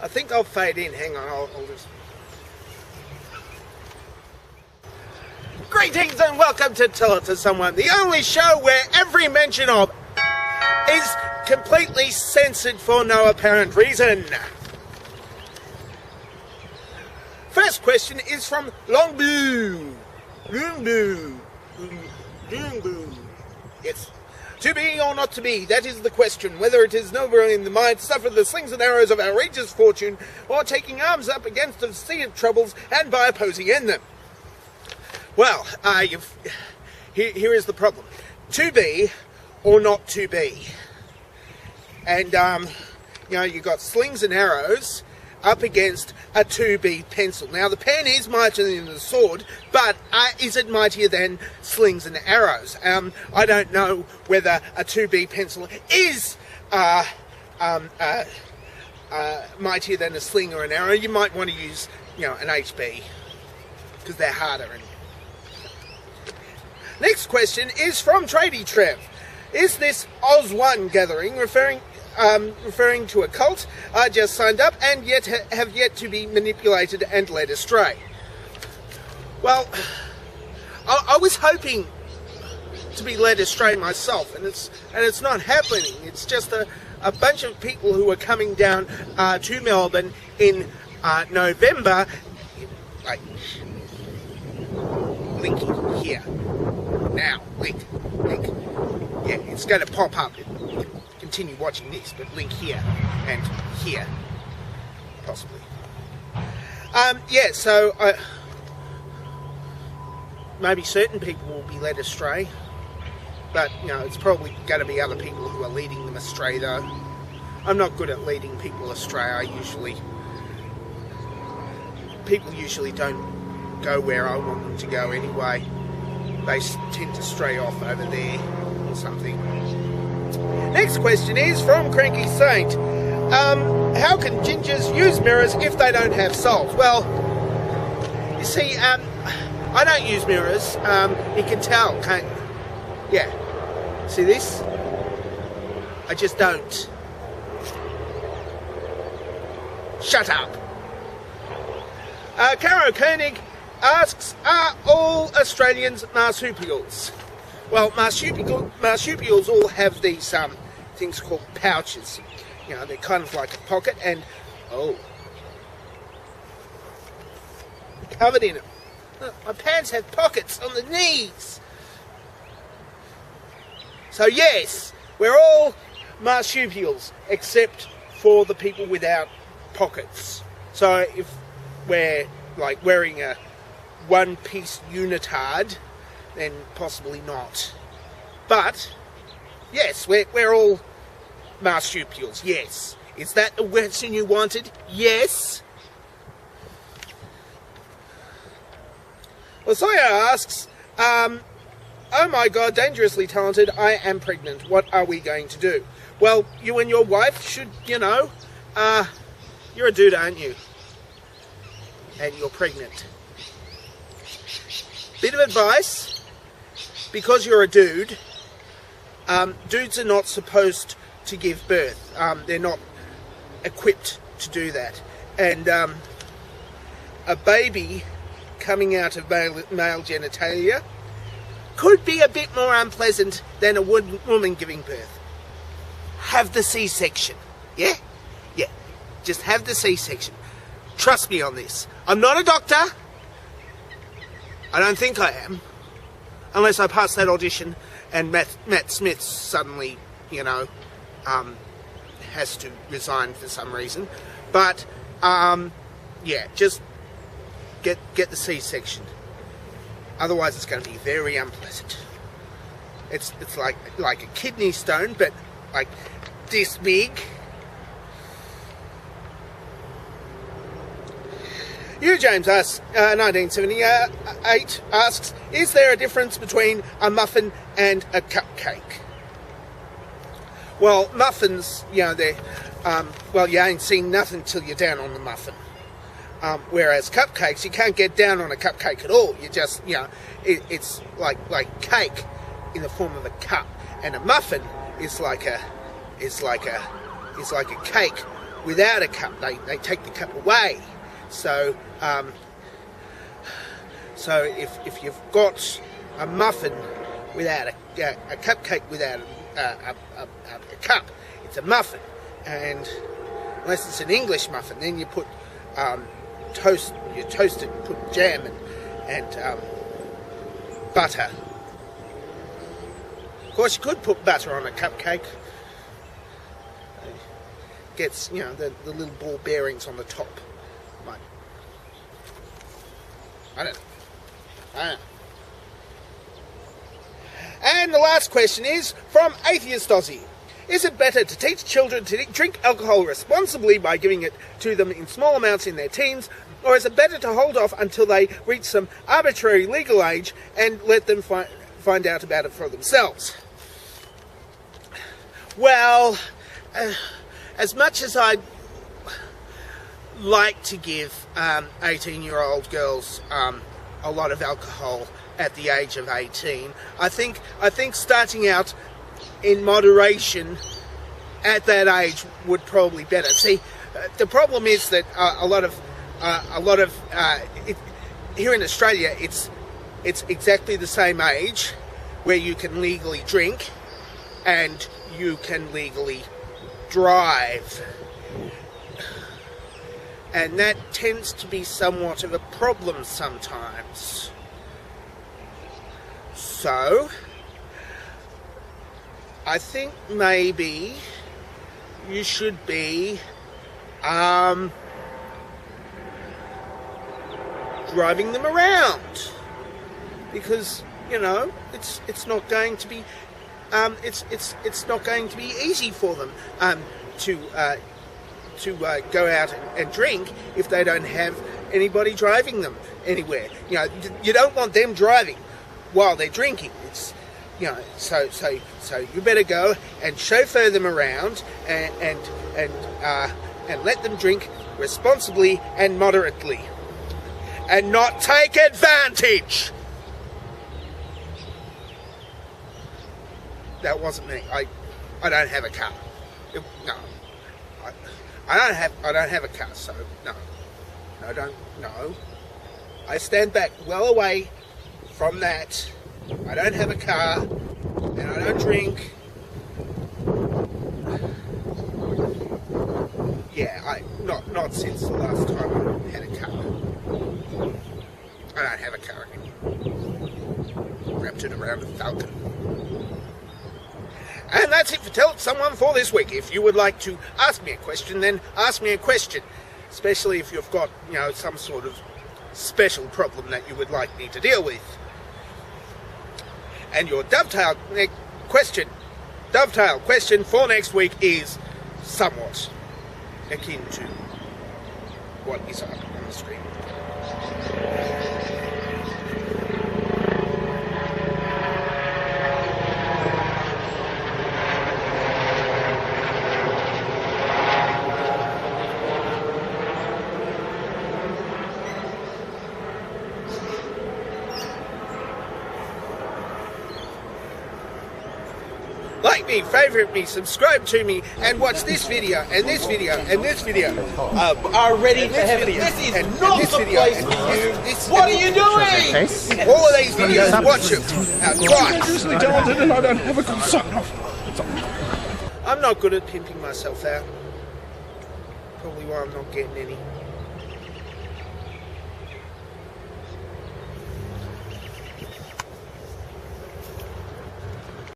I think I'll fade in. Hang on, I'll just... Greetings and welcome to Tell It to Someone, the only show where every mention of is completely censored for no apparent reason. First question is from Longbu. Yes. To be or not to be, that is the question. Whether it is noble in the mind to suffer the slings and arrows of outrageous fortune, or taking arms up against a sea of troubles and by opposing in them. Well, here is the problem. To be or not to be. And, you've got slings and arrows up against a 2B pencil. Now, the pen is mightier than the sword, but is it mightier than slings and arrows? I don't know whether a 2B pencil is mightier than a sling or an arrow. You might want to use, an HB, because they're harder. Next question is from Tradie Trev. Is this Oz1 gathering referring to a cult I just signed up and have yet to be manipulated and led astray? Well, I was hoping to be led astray myself, and it's not happening. It's just a bunch of people who are coming down to Melbourne in November. Like, link here. Now, link. Yeah, it's going to pop up. Continue watching this, but link here and here, possibly. So maybe certain people will be led astray, but it's probably going to be other people who are leading them astray. Though I'm not good at leading people astray. People usually don't go where I want them to go anyway. They tend to stray off over there or something. Next question is from Cranky Saint. How can gingers use mirrors if they don't have salt? Well, you see, I don't use mirrors. You can tell, can't you? Yeah. See this? I just don't. Shut up. Caro Koenig asks, are all Australians marsupials? Well, marsupials all have these things called pouches. They're kind of like a pocket, and covered in them. Look, my pants have pockets on the knees. So yes, we're all marsupials, except for the people without pockets. So if we're like wearing a one-piece unitard, then possibly not. But yes, we're all marsupials. Yes. Is that the question you wanted? Yes. Lasaya asks, oh my god, dangerously talented, I am pregnant. What are we going to do? Well, you and your wife should, you're a dude, aren't you? And you're pregnant. Bit of advice, because you're a dude, dudes are not supposed to give birth. They're not equipped to do that. And a baby coming out of male genitalia could be a bit more unpleasant than a woman giving birth. Have the C-section. Yeah? Yeah. Just have the C-section. Trust me on this. I'm not a doctor. I don't think I am. Unless I pass that audition and Matt Smith suddenly, has to resign for some reason. But, just get the C-section. Otherwise it's going to be very unpleasant. It's like a kidney stone, but like this big. You, James, 1978, asks, is there a difference between a muffin and a cupcake? Well, muffins, they're, you ain't seen nothing till you're down on the muffin. Whereas cupcakes, you can't get down on a cupcake at all. You just, it's like cake in the form of a cup, and a muffin is like a cake without a cup. They take the cup away. So so if you've got a muffin without a cupcake without a cup, it's a muffin. And unless it's an English muffin, then you put toast. You toast it, put jam and butter. Of course, you could put butter on a cupcake. Gets, you know, the little ball bearings on the top. I don't know. And the last question is from Atheist Aussie. Is it better to teach children to drink alcohol responsibly by giving it to them in small amounts in their teens, or is it better to hold off until they reach some arbitrary legal age and let them find out about it for themselves? Well, as much as I'd like to give 18-year-old girls a lot of alcohol at the age of 18, I think starting out in moderation at that age would probably be better. See, the problem is that a lot of here in Australia, it's exactly the same age where you can legally drink and you can legally drive, and that tends to be somewhat of a problem sometimes. So I think maybe you should be driving them around, because you know it's not going to be it's not going to be easy for them to go out and drink if they don't have anybody driving them anywhere. You know, you don't want them driving while they're drinking. It's, you know, so you better go and chauffeur them around and let them drink responsibly and moderately, and not take advantage. That wasn't me. I don't have a car. No, I don't have a car. So no, I stand back well away from that. I don't have a car, and I don't drink. Yeah, not since the last time I had a car. I don't have a car anymore. Wrapped it around a Falcon. And that's it for Tell It Someone for this week. If you would like to ask me a question, then ask me a question. Especially if you've got, you know, some sort of special problem that you would like me to deal with. And your dovetail question for next week is somewhat akin to what is up on the screen. Like me, favourite me, subscribe to me, and watch this video, and this video, and this video. Are ready for heaven. This is not the place for you. What are you doing? All of these videos, watch them. And I don't have a good son. I'm not good at pimping myself out. Probably why I'm not getting any.